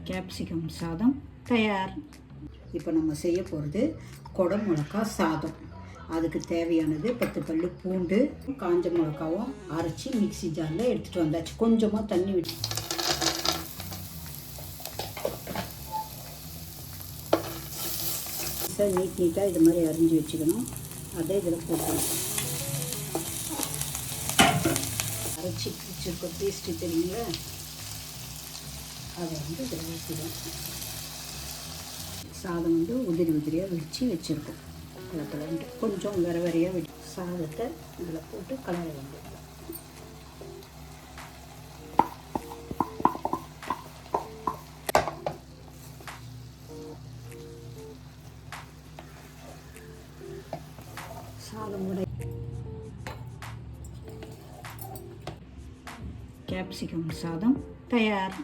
Capsicum சாதம் தயார். இப்போ நம்ம செய்ய போகிறது குடமிளகா சாதம். அதுக்கு தேவையானது 10 பல்லு பூண்டு, காஞ்ச மிளகாவும் அரைச்சி மிக்ஸி ஜாரில் எடுத்துகிட்டு வந்தாச்சு. கொஞ்சமாக தண்ணி விட்டு நீட்டாக இது மாதிரி அரிஞ்சு வச்சுக்கணும். அதை இதில் போட்டுக்கணும். அரைச்சி வச்சுருக்க பேஸ்ட்டு தெரியுங்களா, அதை இதில் ஊற்றிடும். சாதம் உதிரி உதிரியாக வச்சு வச்சுருக்கோம். கலந்து கொஞ்சம் வரையாக விட்டு சாதத்தை இதில் போட்டு கலர வேண்டும். சாதம் கேப்சிகம் சாதம் தயார்.